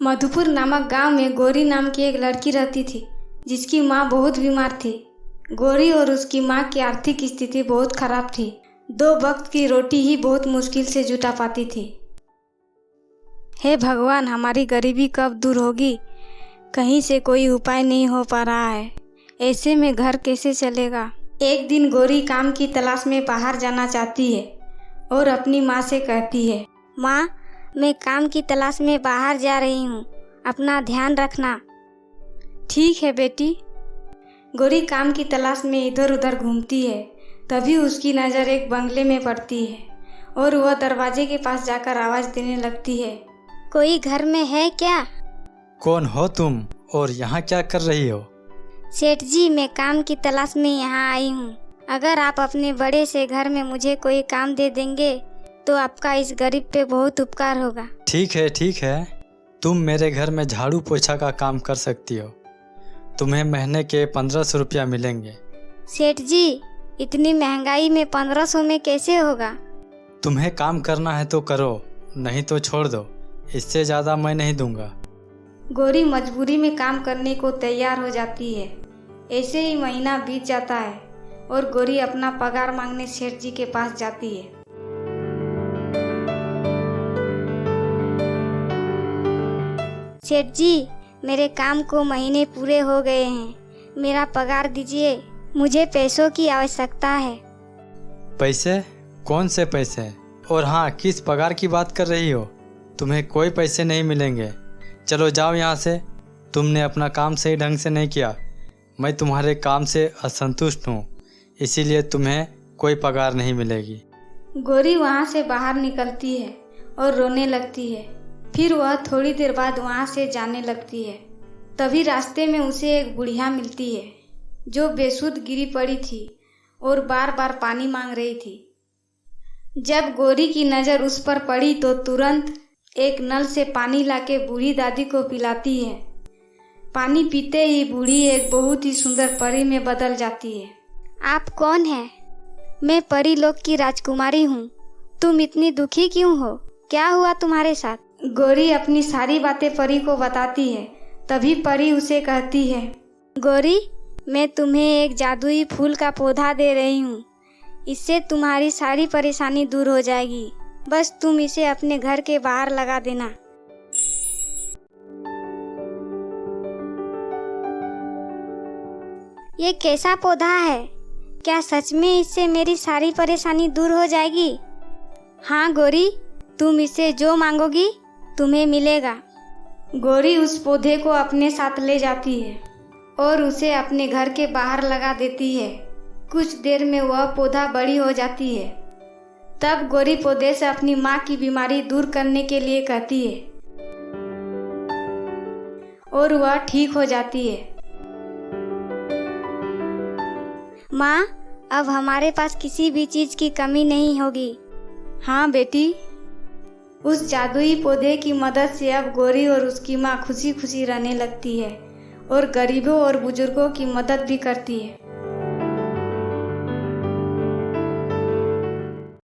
मधुपुर नामक गांव में गौरी नाम की एक लड़की रहती थी, जिसकी माँ बहुत बीमार थी। गौरी और उसकी माँ की आर्थिक स्थिति बहुत खराब थी। 2 वक्त की रोटी ही बहुत मुश्किल से जुटा पाती थी। हे भगवान, हमारी गरीबी कब दूर होगी? कहीं से कोई उपाय नहीं हो पा रहा है। ऐसे में घर कैसे चलेगा? एक दिन गौरी काम की तलाश में बाहर जाना चाहती है और अपनी माँ से कहती है, माँ, मैं काम की तलाश में बाहर जा रही हूँ, अपना ध्यान रखना। ठीक है बेटी। गौरी काम की तलाश में इधर उधर घूमती है। तभी उसकी नज़र एक बंगले में पड़ती है और वह दरवाजे के पास जाकर आवाज़ देने लगती है, कोई घर में है क्या? कौन हो तुम और यहाँ क्या कर रही हो? सेठ जी, मैं काम की तलाश में यहाँ आई हूँ। अगर आप अपने बड़े से घर में मुझे कोई काम दे देंगे तो आपका इस गरीब पे बहुत उपकार होगा। ठीक है, तुम मेरे घर में झाड़ू पोछा का काम कर सकती हो। तुम्हें महीने के 1500 रुपया मिलेंगे। सेठ जी, इतनी महंगाई में 1500 में कैसे होगा? तुम्हें काम करना है तो करो, नहीं तो छोड़ दो। इससे ज़्यादा मैं नहीं दूंगा। गौरी मजबूरी में काम करने को तैयार हो जाती है। ऐसे ही महीना बीत जाता है और गौरी अपना पगार मांगने सेठ जी के पास जाती है। सेठ जी, मेरे काम को महीने पूरे हो गए हैं, मेरा पगार दीजिए, मुझे पैसों की आवश्यकता है। पैसे? कौन से पैसे? और हाँ, किस पगार की बात कर रही हो? तुम्हें कोई पैसे नहीं मिलेंगे। चलो जाओ यहाँ से। तुमने अपना काम सही ढंग से नहीं किया। मैं तुम्हारे काम से असंतुष्ट हूँ, इसीलिए तुम्हें कोई पगार नहीं मिलेगी। गौरी वहाँ से बाहर निकलती है और रोने लगती है। फिर वह थोड़ी देर बाद वहाँ से जाने लगती है। तभी रास्ते में उसे एक बुढ़िया मिलती है, जो बेसुध गिरी पड़ी थी और बार बार पानी मांग रही थी। जब गौरी की नज़र उस पर पड़ी तो तुरंत एक नल से पानी लाके बूढ़ी दादी को पिलाती है। पानी पीते ही बूढ़ी एक बहुत ही सुंदर परी में बदल जाती है। आप कौन हैं? मैं परी लोक की राजकुमारी हूँ। तुम इतनी दुखी क्यों हो? क्या हुआ तुम्हारे साथ? गौरी अपनी सारी बातें परी को बताती है। तभी परी उसे कहती है, गौरी, मैं तुम्हें एक जादुई फूल का पौधा दे रही हूँ। इससे तुम्हारी सारी परेशानी दूर हो जाएगी। बस तुम इसे अपने घर के बाहर लगा देना। ये कैसा पौधा है? क्या सच में इससे मेरी सारी परेशानी दूर हो जाएगी? हाँ गौरी, तुम इससे जो मांगोगी तुम्हें मिलेगा। गौरी उस पौधे को अपने साथ ले जाती है और उसे अपने घर के बाहर लगा देती है। कुछ देर में वह पौधा बड़ी हो जाती है। तब गौरी पौधे से अपनी माँ की बीमारी दूर करने के लिए कहती है और वह ठीक हो जाती है। माँ, अब हमारे पास किसी भी चीज़ की कमी नहीं होगी। हाँ बेटी, उस जादुई पौधे की मदद से अब गौरी और उसकी माँ खुशी खुशी रहने लगती है और गरीबों और बुजुर्गों की मदद भी करती है।